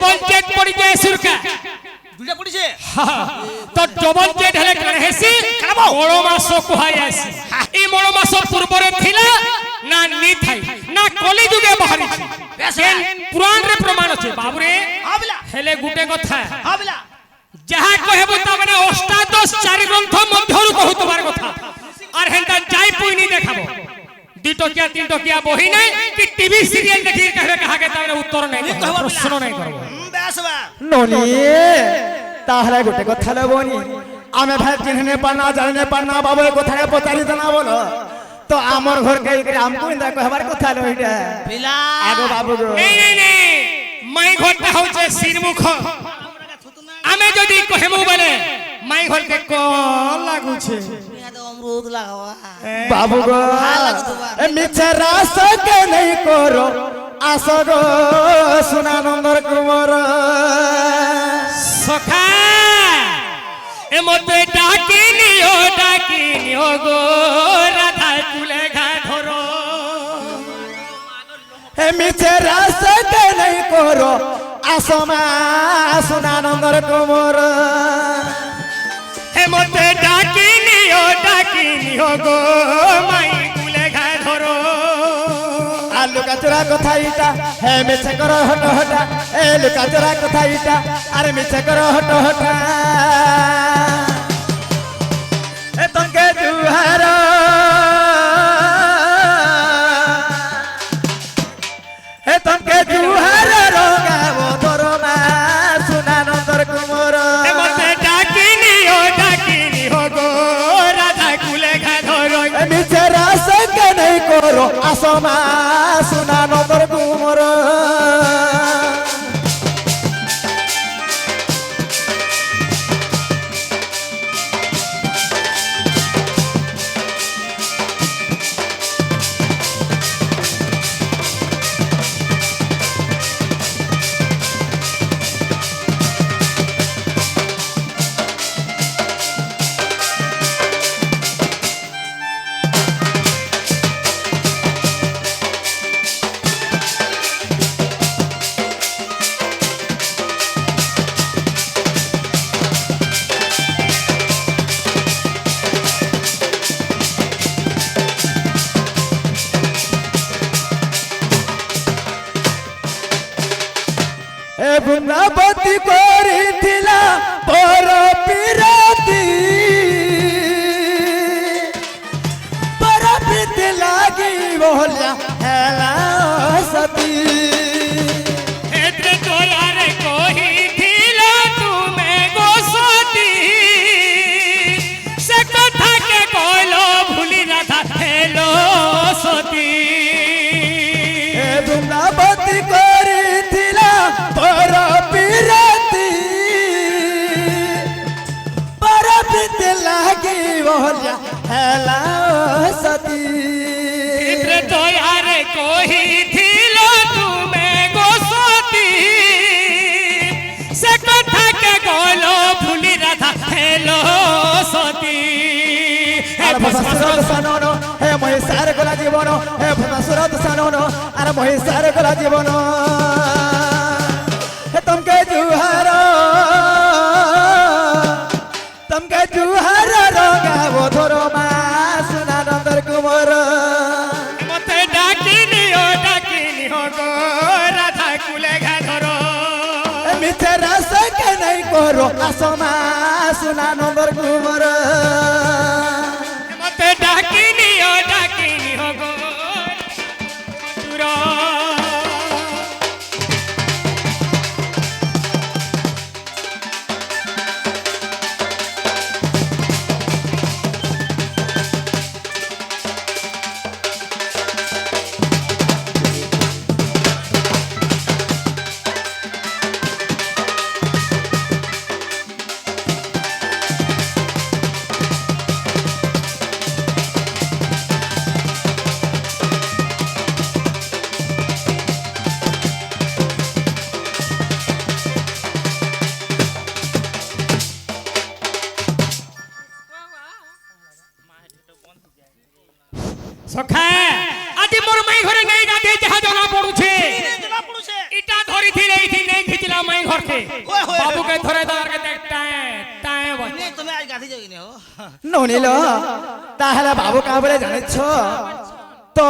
পঞ্চায়েত পড়ি যায় সুরকা দুইটা পড়িছে তো ডবল জেড হেলে কানে হেসি বড় মাস কুহাই আসি এই বড় মাস পূর্বরে থিলা না নি থাই না কলি যুগে বাহারিছি পুরাণ রে প্রমাণ আছে বাবুরে হেলে গুটে কথা যাহা কহেবো তা মানে অষ্টাদশ চারি গ্রন্থ মধ্যরু কহুতবার কথা আর হেনতা যাই পুইনি দেখাবো দুই টকিয়া তিন টকিয়া বহি নাই কি টিভি সিরিয়াল দেখি কহে কাহাকে তারে উত্তর নাই প্রশ্ন নাই করব ননি তাহলে গোটে কথা লবনি আমি ভাই চিহ্নে পানা জানে পানা বাবু কোথায় পচারি জানা বলো তো আমার ঘর কে আমকু ইন্দা কহবার কথা লইটা পিলা আগো বাবু গো নেই নেই নেই মাই ঘরটা হচ্ছে শিরমুখ আমি যদি কহেমু বলে মাই ঘরকে ক লাগুছে অমরুদ লাগাওয়া বাবু গো মিছে রাস্তা কে নেই করো আসো গো সুনানন্দর কুমার সখা এ মতে ডাকিনিও গো রাধা কুলে ঘা ধরো মিছে রাস্তা কে নেই করো আসো মা সুনানন্দর কুমার এ মতে ডাকিনিও গো মাই কুলে ঘা ধরো আলু কাচরা কথা ইটা হে মিছে করো হট হটা এ লুকা চোরা কথা ইটা আরে মিছে করো হট হটা এ তঙ্কে জুহার এ তঙ্কে জুহার রগাব দরমা সুনানন্দর কুমার এ মতে ডাকিনিও গো রাধা কুলে ঘা ধরো মিছে রাস্তা কে নেই করো আসমা সুনানন্দর কুমার বৃন্দাবতী করিছিলা পর পিরাতি পর প্রীতি লাগি বহলা হেলা সতী এত্রে তোয়ারে কহিছিল তুমি গো সতী সে কথাকে কইলো ভুলি রাধা হেলো সতী বৃন্দাবতী করিছিলা পর পিরাতি পর প্রীতি লাগি বহলা হেলা সতী এত্রে তোয়ারে কহিছিল তুমি গো সতী সে কথাকে কইলো ভুলি রাধা হেলো সতী আর ভস্মাসুর সানন হে মহিষার গলা জীবন হে ভস্মাসুর সানন আর মহিষার গলা জীবন হে তমকে জুহার রগাব ধরো মা সুনানন্দর কুমার মতে ডাকিনিও গো রাধা কুলে ঘা ধরো মিছে রাস কে নাই করো আসমা সুনানন্দর কুমার মতে ডাকিনিও গো চুরা নাই ঘরকে ওই, ওই, বাবুকে ধরে দাঁড়াকে দেখ টায়ে টায়ে বল নে, তুমি আজ গাধি যাবি না ও ননিল তাহলে বাবু কা বলে জানিছ তো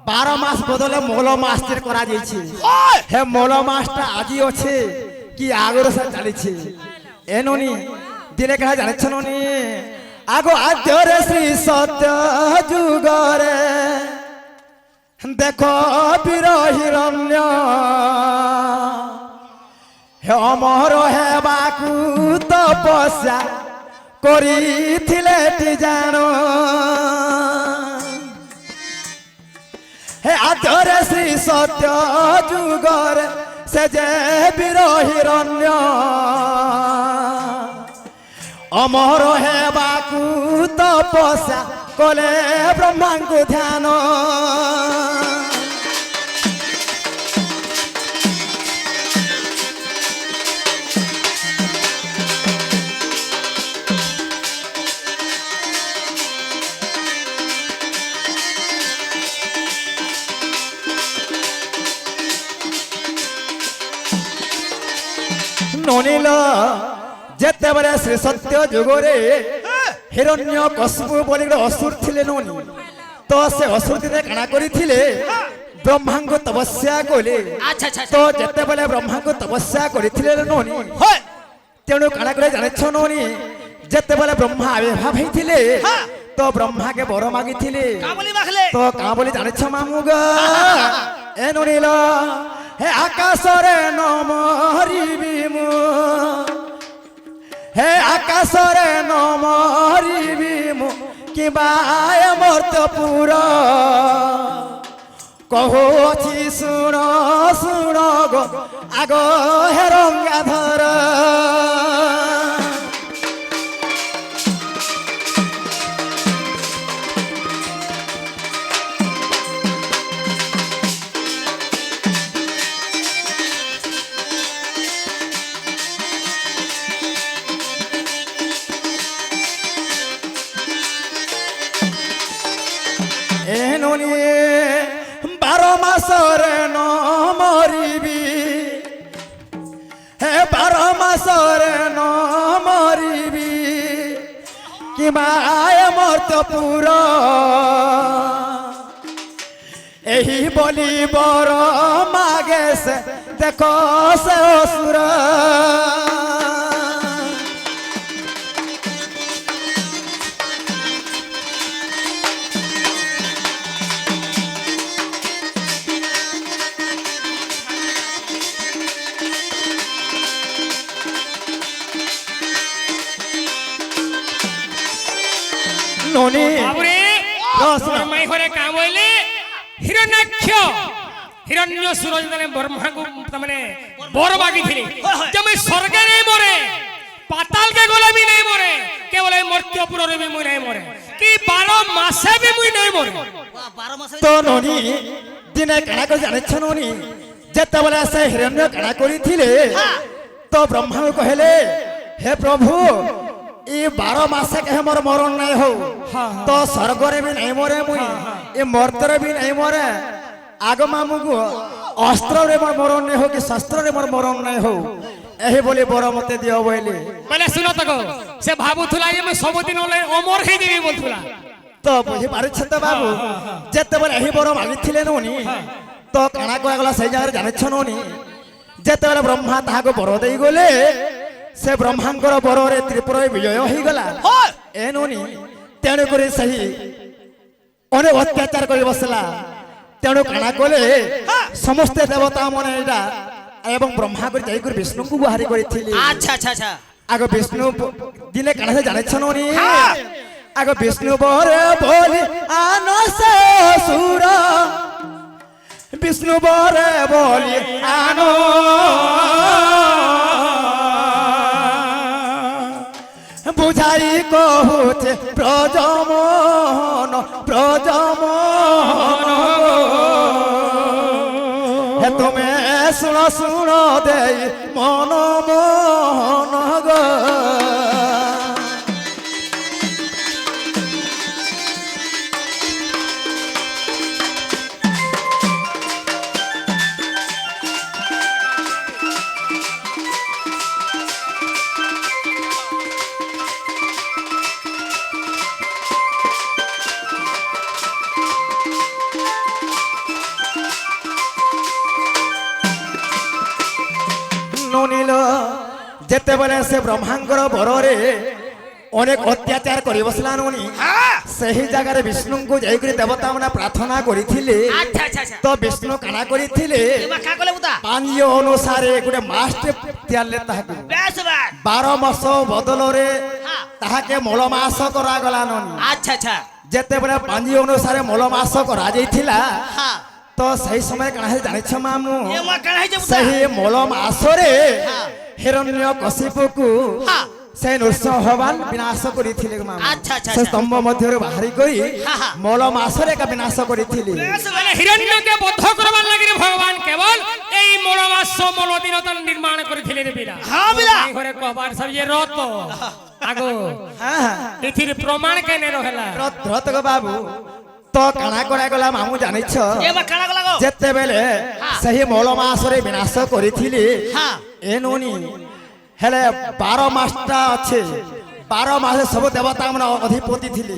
12 মাস বদলে মৌল মাস তীর করা যাইছে হে মৌল মাসটা আজি আছে কি আগর সে চালিছে এ ননি দিনে কাহা জানিছ ননি আগো আদ্যরে শ্রী সত্য যুগরে দেখো বীর হিরণ্য হে অমর হেবাকু তপস্যা করিছিলে টি জানো হে আদরে শ্রী সত্য যুগরে সে যে বীর হিরণ্য অমর হেবাকু তপস্যা কলে ব্রহ্মাঙ্কু ধ্যান ননিল যেতেবেলে শ্রী সত্য যুগরে হিরণ্য কশিপু বলি ଗୋଟେ ଅସୁର ଥିଲେ ନନି ତ ସେ ଅସୁର ଦିନେ କାଣା କରିଥିଲେ ବ୍ରହ୍ମାଙ୍କୁ ତପସ୍ୟା କଲେ আচ্ছা আচ্ছা ତ ଯେତେବେଳେ ବ୍ରହ୍ମାଙ୍କୁ ତପସ୍ୟା କରିଥିଲେ ନନି ତେଣୁ କାଣା କଲେ ଜାଣିଛ ନନି ଯେତେବେଳେ ବ୍ରହ୍ମା ଆବିର୍ଭାବ ହେଇଥିଲେ ତ ବ୍ରହ୍ମାକେ ବର ମାଗିଥିଲେ কাবলি মাখলে তো কাঁ বলি জানিছ মামুগ এ ননিল হে আকাশরে নমরিবি মু হে আকাশরে নমরিবি মু কিবা মর্তপুর কহুছি শুণ শুণ গো আগ হে রঙ্গাধর এ ননি 12 মাসরে নমরিবি হে 12 মাসরে নমরিবি কিবা মর্তপুর এই বলি বর মাগে সে দেখো সে অসুর ননি বাবুরে রস তোর মাই ঘরে কাম হইলে হিরণ্যাক্ষ হিরণ্য সুরজ মানে ব্রহ্মাঙ্কু মানে বর মাগিছিলে যে মুই স্বর্গে নাই মরে পাতালকে গলে বি নাই মরে কেবল এই মর্ত্যপুরে বি মুই নাই মরে কি 12 মাসে বি মুই নাই মরে 12 মাসে তো ননি দিনে কাଣା করে জানিছ ননি যেତେବେଳେ ସେ ହିରଣ୍ୟ କାଣା କରିଥିଲେ ତ ବ୍ରହ୍ମାଙ୍କୁ କହିଲେ ହେ ପ୍ରଭୁ ଇ 12 ମାସ କେhe ମୋର ମରଣ ନାଇଁ ହଉ ତ ସ୍ୱର୍ଗରେ ବି ନାଇଁ ମରେ ମୁଇ ଏ ମର୍ତ୍ତରେ ବି ନାଇଁ ମରେ ଆଗ ମାମୁକୁ ଅସ୍ତ୍ରରେ ମୋର ମରଣ ନାଇଁ ହଉ କି ଶସ୍ତ୍ରରେ ମୋର ମରଣ ନାଇଁ ହଉ ଏହି ବୋଲି ବର ମତେ ଦିଅ ବୋଇଲେ মানে শুনো তো সে ভাবুথুলা যে মুই ସବୁদিন ওলাই অমর হই দেবি বলতুলা ତ ବୁଝିପାରୁଛ ତ ବାବୁ ଯେତେବେଳେ ଏହି ବର ମାଗିଥିଲେ ନଉନି ତ କାଣା କୁହାଗଲା ସେଇ ଜାଗାରେ ଜାଣିଛ ନଉନି ଯେତେବେଳେ ବ୍ରହ୍ମା ତାହାକୁ ବର ଦେଇଗଲେ ସେ ବ୍ରହ୍ମାଙ୍କର ବରରେ ତ୍ରିପୁର ବିଜୟ ହେଇଗଲା ଏ ନଉନି ତେଣୁକରି ସେହି ଅନେକ ଅତ୍ୟାଚାର କରି ବସିଲା ତେଣୁ କାଣା କଲେ ସମସ୍ତେ ଦେବତା ମାନେ ଏଇଟା ଏବଂ ବ୍ରହ୍ମା କରି ଯାଇକରି ବିଷ୍ଣୁଙ୍କୁ ଗୁହାରି କରିଥିଲେ আচ্ছা আচ্ছা আচ্ছা আগ বিষ্ণু দিনে কানা সে জানিছ ননি আগ বিষ্ণু বরে বলি আনস সুর বিষ্ণু বরে বলি আনো বুঝাই কহুছে প্রজমন প্রজমন হে তুমি শুণ শুণ দেই মন মন গো যেতেবেলে সে ব্রহ্মাঙ্গর বରରେ অনেক অত্যাচার করে বসলা ননি হ্যাঁ সেই জায়গায় বিষ্ণুଙ୍କୁ যাইকরি দেবতা মানে প্রার্থনা করিଥିଲେ আচ্ছা আচ্ছা আচ্ছা তো বিষ্ণু কানা করিଥିଲେ এবা কা কলে বুতা পাঞ্জ অনুসারে গোটে মাসটে তিয়ারলে তাহাকে বেশ বাস 12 মাস বদলরে হ্যাঁ তাহাকে মল মাস করাগলা ননি আচ্ছা আচ্ছা যেতেবেলে পাঞ্জি অনুসারে মল মাস করা যাইଥିଲା হ্যাঁ তো সেই সময় কানা হয়ে জানিছ মামু এমা কানা হইছে বুতা সেই মল মাসরে হ্যাঁ হিরণ্য কশিপুকু হ্যাঁ সেই নৃসিংহ ভগবান বিনাশ করিଥିଲେ মামু আচ্ছা আচ্ছা ସେ আচ্ছা ସ୍ତମ୍ଭ ମଧ୍ୟରୁ ବାହାରି କରି হ্যাঁ। ମଳ ମାସରେ ଏକା ବିନାଶ କରିଥିଲେ বেশ মানে হিরণ্যকে বদ্ধ করবার লাগি ভগবান কেবল এই মলমাস মল দিন তার নির্মাণ করেছিলেন বীরা হ্যাঁ বিলা এই ঘরে কবার সব যে রত আগো এথির প্রমাণ কেনে রহেলা ରତକ ବାବୁ ତ କାଣା କରାଗଲା ମାମୁ ଜାଣିଛ এমা কানা কলা গো ଯେତେବେଳେ ସେହି ମଳ ମାସରେ ବିନାଶ କରିଥିଲେ হ্যাঁ ଏ ନୁନି ହେଲେ 12 ମାସଟା ଅଛି 12 ମାସ ସବୁ ଦେବତା ମାନେ ଅଧିପତି ଥିଲେ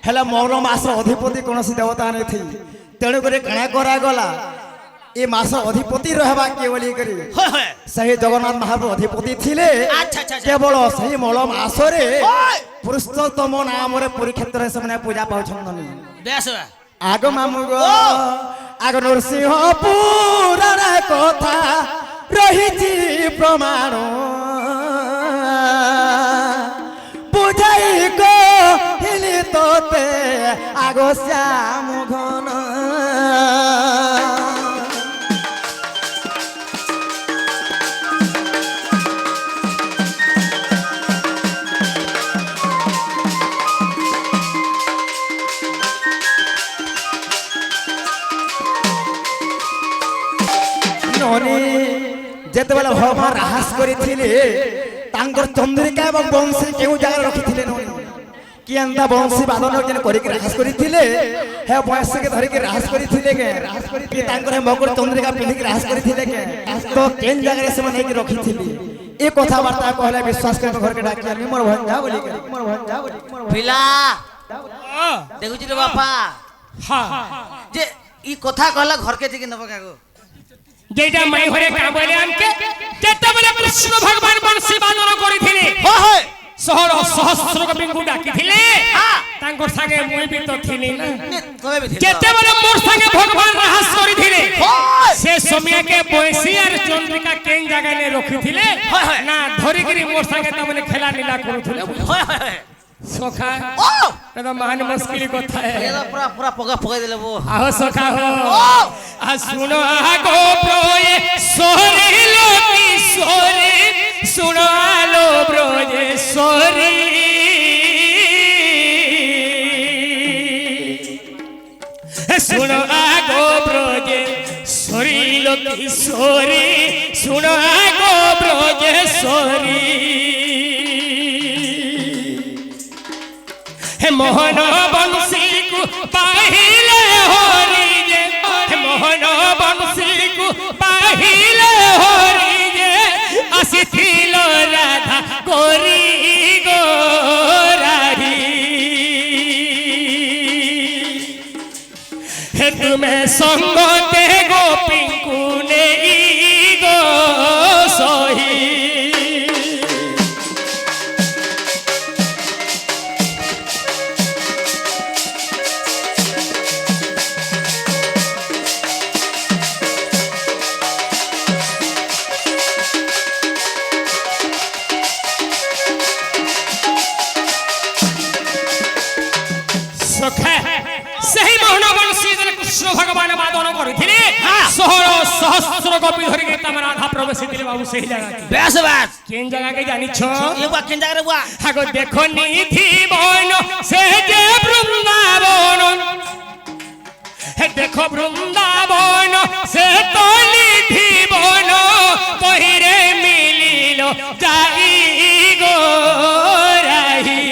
ହେଲେ ମଳ ମାସର ଅଧିପତି କୌଣସି ଦେବତା ନଥିଲେ ତେଣୁକରି କାଣା କରାଗଲା ଏ ମାସ ଅଧିପତି ରହିବା କିଏ ବୋଲି କରି হয় হয় ସେହି ଜଗନ୍ନାଥ ମହାପ୍ରଭୁ ଅଧିପତି ଥିଲେ আচ্ছা আচ্ছা আচ্ছা କେବଳ ସେହି ମଳ ମାସରେ হয় ପୁରୁଷୋତ୍ତମ ନାମରେ ପୁରୀ କ୍ଷେତ୍ରରେ ସେମାନେ ପୂଜା ପାଉଛନ୍ତି বেশ বাস ଆଗ ମାମୁ ଗୋ ଆଗ ନୃସିଂହ ପୁରାଣ କଥା ରହିଛି ପ୍ରମାଣ ବୁଝାଇ କହିଲି ତୋତେ ଆଗ ଶ୍ୟାମ ଘନ ନନି ଯେତେବେଳେ ଭଗବାନ ରାହାସ କରିଥିଲେ ତାଙ୍କର ଚନ୍ଦ୍ରିକା ଏବଂ ବଂଶୀ କେଉଁ ଜାଗାରେ ରଖିଥିଲେ ନନି କି ଏନ୍ତା ବଂଶୀ ବାଦନ ଯେନ୍ କରିକି ରାହାସ କରିଥିଲେ ହେ ବୟସକେ ଧରିକି ରାହାସ କରିଥିଲେ କେ କି ତାଙ୍କର ହେ ମକର ଚନ୍ଦ୍ରିକା ପିନ୍ଧିକି ରାହାସ କରିଥିଲେ କେ ତ କେନ୍ ଜାଗାରେ ସେମାନେ ନେଇକି ରଖିଥିଲେ ଏ କଥାବାର୍ତ୍ତା କହିଲେ ବିଶ୍ୱାସ କରି ଘରକେ ଡାକି ଆନି ମୋର ଭଞ୍ଜା ବୋଲି ମୋର ଭଞ୍ଜା ବୋଲି পিলা দেখুছি রে বাপা হ্যাঁ যে ই কথা কহলা ঘরকে থেকে নেব কাগো যেটা মাই ঘরে কাবলে আমকে যেতেবেলে কৃষ্ণ ভগবান বংশী বাদন করিଥିଲେ হয় হয় সহর সহস্র কবিଙ୍କୁ ডাকিଥିଲେ হ্যাঁ তাঙ্কর সাথে মুই বি তো থিলি না তবে বি যেতেবেলে মোর সাথে ভগবান রাহাস করিଥିଲେ হয় সে সময়কে বৈশী আর চন্দ্রিকা কেন জায়গায় নে রখিଥିଲେ হয়, হয়। না ধরিকিরি মোর সাথে তাମାନେ খেলা লীলা করুଥିଲେ হয় হয় হয় সখা ও এটা মহান মুশকিল কথা এ है তো পুরা পুরা পগা পগাই দিলে বো আহ সখা হো ও আ শুনো আগো ব্রয়ে সোরে লোকি সোরে শুনো আলো ব্রয়ে সোরে শুনো আগো ব্রয়ে সোরি লোকি সোরে শুনো আগো ব্রয়ে সোরে হে মোহন বংশীকু পাহিলে হরি যে হে মোহন বংশীকু পাহিলে হরি যে আসিছিল রাধা করি গো রাহি হে তুমি সঙ্গতে গোপীଙ୍କୁ নেই গো সহি ସେହି ମୋହନ ବଂଶୀ କୃଷ୍ଣ ଭଗବାନ ବାଦନ କରିଥିଲେ ଷୋହଳ ସହସ୍ର ଗୋପୀ ଧରିକି ତମ ରାଧା ପ୍ରବେଶିଥିଲେ ବାବୁ ସେହି ଜାଗା বেশ বাস କେନ୍ ଜାଗାକେ ଜାଣିଛ এ বা কেন জায়গা রে বুয়া আগ দেখো নিধি বন সে যে বৃন্দাবন হে দেখো বৃন্দাবন সে তো নিধি বন তহিরে মিলিল যাই গো রাহি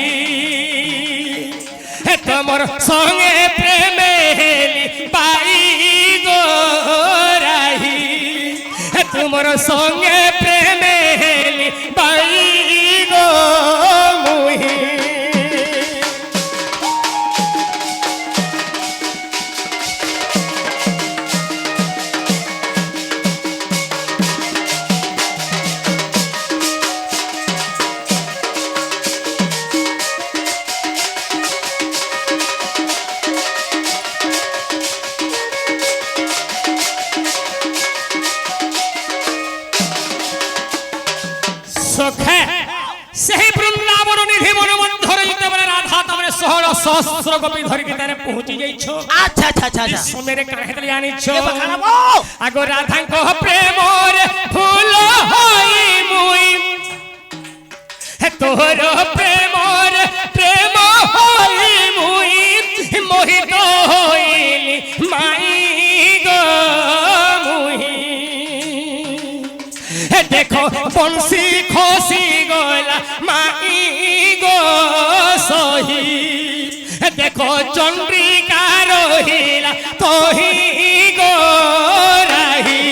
হে তোমার সঙ্গে প্রেমে হেলি পাই গো রাহি হে তোমার সঙ্গে প্রেমে হেলি পাই গো মুহি সখে সেই বৃন্দাবন নিধি মন মধ্যরে যেতেবেলে রাধা তামরে 16 সহস্র গোপী ধরিকি তারে পৌঁছি যাইছ আচ্ছা আচ্ছা আচ্ছা আচ্ছা সময়ের কাহিনী আনিছ খারাপো আগ রাধাঙ্ক প্রেমরে ফুল হই মুই তোর প্রেমরে প্রেম হই মুই মোহিত হইলি মাই গো মুই দেখো বংশী খসি গলা মাই গো সহি দেখো চন্দ্রিকা রহিলা তোহি গো রাহি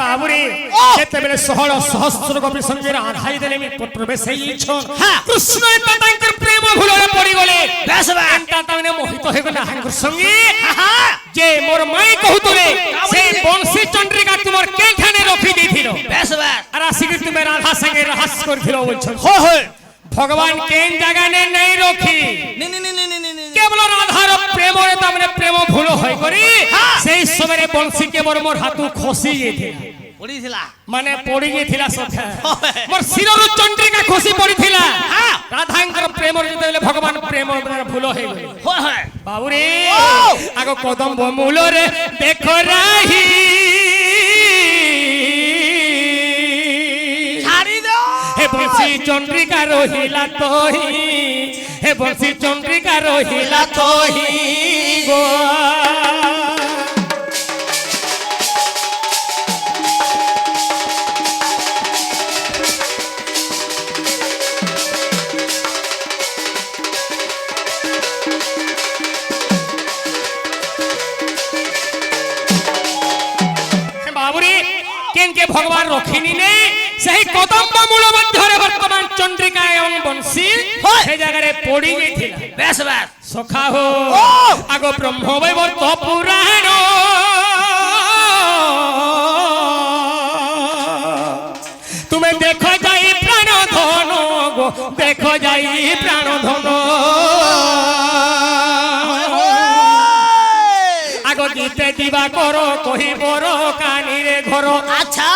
বাবুরে যেতেবেলে 16 সহস্র গোপী সঙ্গে রাধাই দেলে প্রবেশ হইছ কৃষ্ণ এটা তাঙ্কর প্রেম ভুলরে পড়ি গলে বেশ বেশ এটা তামনে মোহিত হই গলে হাঙ্কর সঙ্গে যে মোর মাই কহুতলে সেই বংশী চন্দ্রিকা তোমার কেখানে রখি দিছিল বেশ বেশ আর আসিকি তুমি রাধা সঙ্গে রহস্য করিছিল বলছ হয় হয় ভগবান কেন জাগানে নাই রখি নি নি নি নি নি নি কেবল রাধার প্রেমরে তামনে প্রেম ভুল হই করি সেই সময়ে বংশী কেবল মোর হাতু খসি গেছিল পড়িছিলা মানে পড়ি গেছিলা সখা মোর শিরରୁ চন্দ্রিকা খসি পড়িছিলা রাধাঙ্কর প্রেমরে যেতেবেলে ভগবান প্রেম ভুল হই গলি হয় হয় বাবুরে আগ কদম্ব মূলরে দেখো রাহি ছাড়ি দাও হে বংশী চন্দ্রিকা রহিলা তোহি হে বংশী চন্দ্রিকা রহিলা তোহি গো বাবুরে কেনকে ভগবান রখিনি নে সেই কদম্ব মূল মধ্যরে বর্তমান চন্দ্রিকা এবং বংশী সেই জায়গায় পড়ি গেছিল বেশ বেশ সখা হো আগ ব্রহ্মবৈবর্ত পুরাণ তুমি দেখো যাই প্রাণ ধন গো দেখো যাই প্রাণ ধন আগ গীতে দিবা কর কহিবর কানিরে ঘর আচ্ছা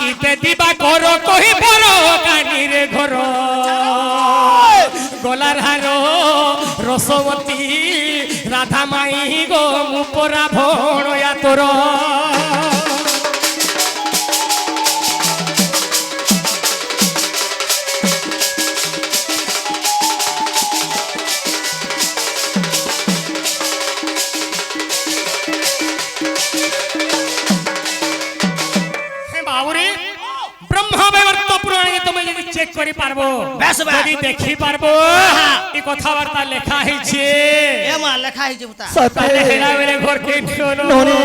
গীতে দিবা কর কহিবর কানিরে ঘর গলার হার রসবতী রাধা মাই গো মুপরা ভণয়া তোর বাবুরে ব্রহ্মবৈবর্ত পুরাণে তুমি যদি চেক করি পারবো বেশ বেশ যদি দেখি পারবো এই কথাবার্তা লেখা হয়েছে এমা লেখা হইছে বুতা সতে হেরা বেলে ঘর কে ননি